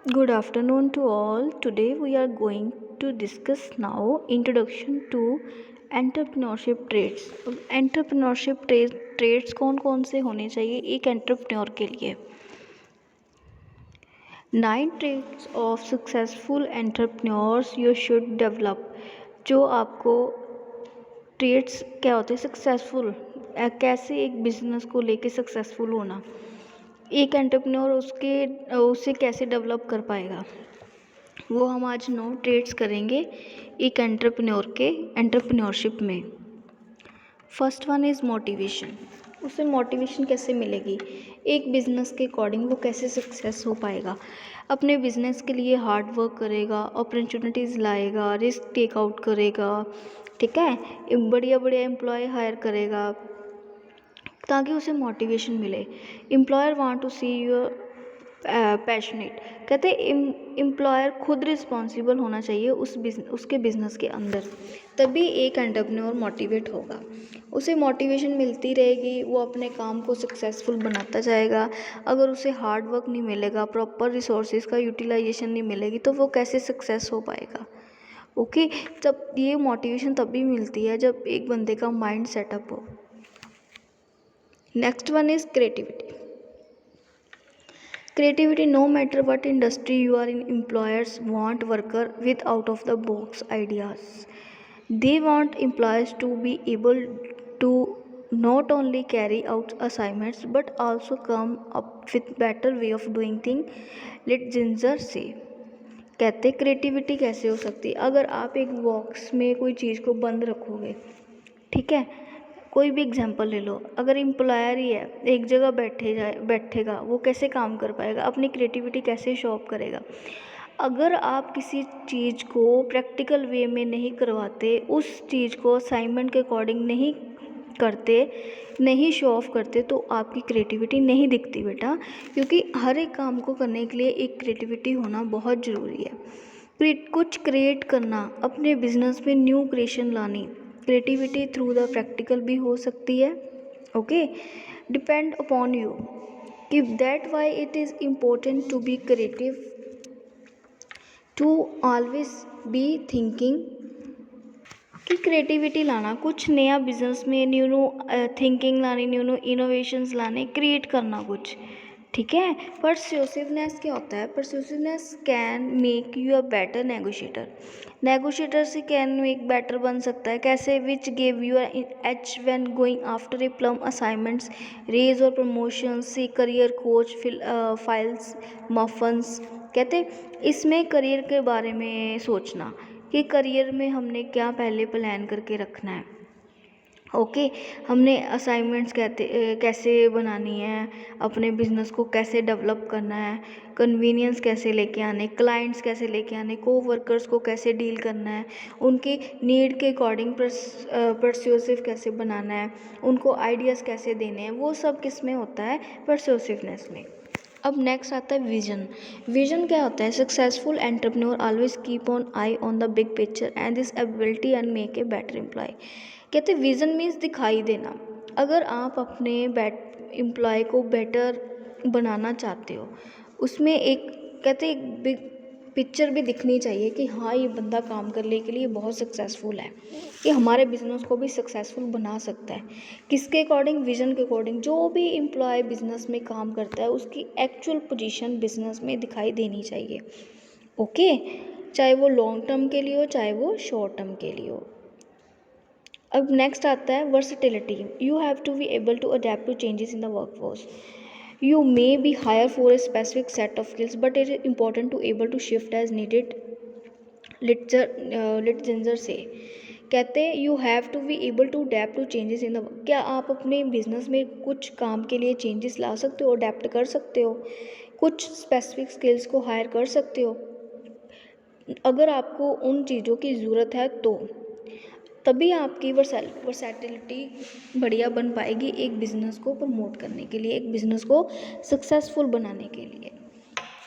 Good afternoon to all. Today we are going to discuss now introduction to entrepreneurship trades. Entrepreneurship trades कौन कौन से होने चाहिए एक एंटरप्रेन्योर के लिए। 9 trades of successful entrepreneurs you should develop. जो आपको ट्रेड्स क्या होते हैं सक्सेसफुल, कैसे एक बिजनेस को लेके सक्सेसफुल होना, एक एंटरप्रेन्योर उसे कैसे डेवलप कर पाएगा, वो हम आज 9 ट्रेड्स करेंगे एक एंटरप्रेन्योर के एंटरप्रेन्योरशिप में। First one is motivation. उसे मोटिवेशन कैसे मिलेगी, एक बिज़नेस के अकॉर्डिंग वो कैसे सक्सेस हो पाएगा। अपने बिज़नेस के लिए हार्ड वर्क करेगा, अपॉर्चुनिटीज़ लाएगा, रिस्क टेक आउट करेगा, ठीक है, बढ़िया बढ़िया एम्प्लॉय हायर करेगा ताकि उसे मोटिवेशन मिले। Employer want to see your passionate. कहते एम्प्लॉयर खुद रिस्पॉन्सिबल होना चाहिए उसके बिजनेस के अंदर, तभी एक एंटरप्रेन्योर मोटिवेट होगा। उसे मोटिवेशन मिलती रहेगी, वो अपने काम को सक्सेसफुल बनाता जाएगा। अगर उसे हार्ड वर्क नहीं मिलेगा, प्रॉपर रिसोर्सेज का यूटिलाइजेशन नहीं मिलेगी, तो वो कैसे सक्सेस हो पाएगा। ओके, जब ये मोटिवेशन तभी मिलती है जब एक बंदे का माइंड सेटअप हो। Next one is creativity. Creativity, no matter what industry you are in, employers want worker with out of the box ideas. They want employees to be able to not only carry out assignments but also come up with better way of doing things. Let Ginger say. कहते creativity कैसे हो सकती है, अगर आप एक box में कोई चीज़ को बंद रखोगे, ठीक है, कोई भी एग्जांपल ले लो, अगर एम्प्लॉयर ही है एक जगह बैठेगा, वो कैसे काम कर पाएगा, अपनी क्रिएटिविटी कैसे शो ऑफ करेगा। अगर आप किसी चीज़ को प्रैक्टिकल वे में नहीं करवाते, उस चीज़ को असाइनमेंट के अकॉर्डिंग नहीं करते, नहीं शो ऑफ करते, तो आपकी क्रिएटिविटी नहीं दिखती बेटा, क्योंकि हर एक काम को करने के लिए एक क्रिएटिविटी होना बहुत ज़रूरी है। कुछ क्रिएट करना, अपने बिजनेस में न्यू क्रिएशन लानी, क्रिएटिविटी थ्रू द प्रैक्टिकल भी हो सकती है। ओके, डिपेंड अपॉन यू कि that why it is important to be creative, to always be thinking कि क्रिएटिविटी लाना, कुछ नया बिजनेस में न्यू थिंकिंग लानी, न्यू इनोवेशंस लाने, क्रिएट करना कुछ, ठीक है। परस्यूसिवनेस क्या होता है, persuasiveness can make you a better negotiator. Negotiator से कैन मेक बेटर बन सकता है कैसे, विच give you H when going after a plum assignments, raise और promotion, see career coach, files, muffins. कहते इसमें करियर के बारे में सोचना कि करियर में हमने क्या पहले प्लान करके रखना है। ओके, हमने असाइनमेंट्स कैसे बनानी है, अपने बिजनेस को कैसे डेवलप करना है, कन्वीनियंस कैसे लेके आने, क्लाइंट्स कैसे लेके आने, को वर्कर्स को कैसे डील करना है, उनकी नीड के अकॉर्डिंग परस्यूसिव कैसे बनाना है, उनको आइडियाज़ कैसे देने हैं, वो सब किस में होता है, परस्यूसिवनेस में। अब नेक्स्ट आता है विजन। विजन क्या होता है, successful entrepreneur always keep on eye on the big picture and this ability and make a better employ. कहते विजन मीन्स दिखाई देना। अगर आप अपने एम्प्लॉय को बेटर बनाना चाहते हो, उसमें एक कहते एक बिग पिक्चर भी दिखनी चाहिए कि हाँ ये बंदा काम करने के लिए बहुत सक्सेसफुल है, कि हमारे बिजनेस को भी सक्सेसफुल बना सकता है। किसके अकॉर्डिंग, विजन के अकॉर्डिंग। जो भी एम्प्लॉय बिजनेस में काम करता है उसकी एक्चुअल पोजीशन बिजनेस में दिखाई देनी चाहिए। ओके, चाहे वो लॉन्ग टर्म के लिए हो, चाहे वो शॉर्ट टर्म के लिए हो। अब नेक्स्ट आता है versatility. You have to be able to adapt to changes in the workforce. You may be hired for a specific set of skills, but it is important to able to shift as needed. Litzinger से कहते हैं you have to be able to adapt to changes in the. क्या आप अपने business में कुछ काम के लिए चेंजेस ला सकते हो, अडेप्ट कर सकते हो, कुछ स्पेसिफिक स्किल्स को हायर कर सकते हो। अगर आपको उन चीज़ों की ज़रूरत है तो तभी आपकी वर्सैटिलिटी बढ़िया बन पाएगी एक बिज़नेस को प्रमोट करने के लिए, एक बिज़नेस को सक्सेसफुल बनाने के लिए।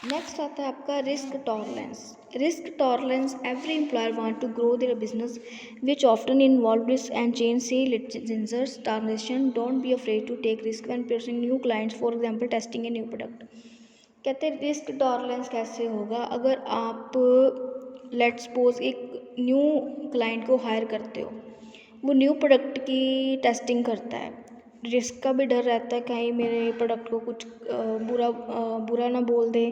नेक्स्ट आता है आपका risk tolerance. Risk tolerance, every employer want to grow their business which often involve risk and change. See Litzinger's transaction, don't be afraid to take risk when pursuing new clients, for example testing a new product. कहते हैं risk tolerance कैसे होगा अगर आप let's suppose एक new client को hire करते हो, वो न्यू प्रोडक्ट की टेस्टिंग करता है, रिस्क का भी डर रहता है कहीं मेरे प्रोडक्ट को कुछ बुरा ना बोल दे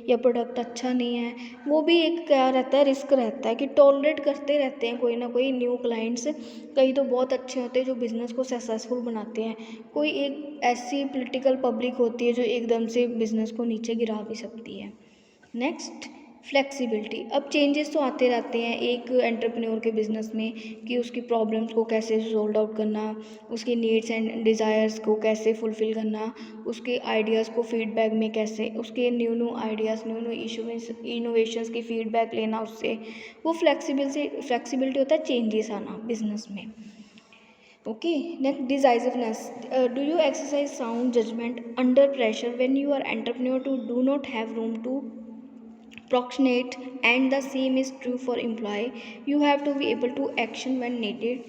या प्रोडक्ट अच्छा नहीं है। वो भी एक क्या रहता है, रिस्क रहता है कि टॉलरेट करते रहते हैं कोई ना कोई न्यू क्लाइंट्स। कई तो बहुत अच्छे होते हैं जो बिज़नेस को सक्सेसफुल बनाते हैं, कोई एक ऐसी पॉलिटिकल पब्लिक होती है जो एकदम से बिज़नेस को नीचे गिरा भी सकती है। Next, flexibility. अब चेंजेस तो आते रहते हैं एक एंटरप्रेन्योर के बिज़नेस में कि उसकी प्रॉब्लम्स को कैसे सोल्व आउट करना, उसकी नीड्स एंड डिज़ायर्स को कैसे फुलफ़िल करना, उसके आइडियाज़ को फीडबैक में कैसे, उसके new new ideas new new innovations की फीडबैक लेना उससे, वो फ्लेक्सिबिलिटी होता है चेंजेस आना बिज़नेस में। Okay, next, decisiveness. Do you exercise sound judgement under pressure when you are entrepreneur to do not have room to proxenate, and the same is true for employee. You have to be able to action when needed.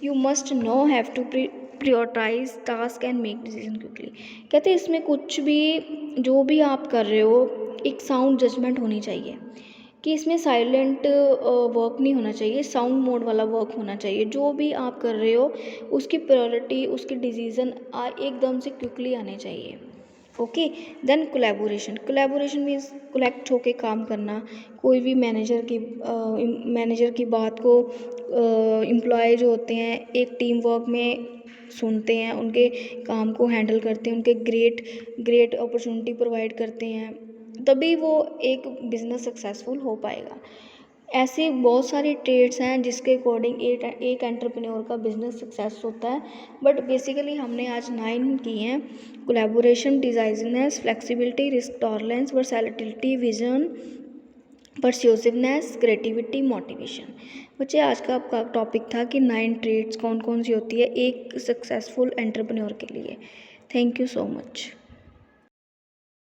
You must know have to prioritize task and make decision quickly. कहते हैं इसमें कुछ भी जो भी आप कर रहे हो एक साउंड जजमेंट होनी चाहिए कि इसमें साइलेंट वर्क नहीं होना चाहिए, साउंड मोड वाला वर्क होना चाहिए। जो भी आप कर रहे हो उसकी प्रायोरिटी, उसके डिसीजन एकदम से क्विकली आने चाहिए। Okay, then collaboration means collect होके काम करना। कोई भी मैनेजर की बात को एम्प्लॉय जो होते हैं एक टीम वर्क में सुनते हैं, उनके काम को हैंडल करते हैं, उनके ग्रेट अपॉर्चुनिटी प्रोवाइड करते हैं, तभी वो एक बिज़नेस सक्सेसफुल हो पाएगा। ऐसे बहुत सारे ट्रेड्स हैं जिसके अकॉर्डिंग एक एंटरप्रेन्योर का बिजनेस सक्सेस होता है, बट बेसिकली हमने आज 9 की हैं। Collaboration, decisiveness, flexibility, risk tolerance, versatility, vision, persuasiveness, creativity, motivation. बच्चे आज का आपका टॉपिक था कि 9 ट्रेड्स कौन कौन सी होती है एक सक्सेसफुल एंटरप्रेन्योर के लिए। Thank you so much.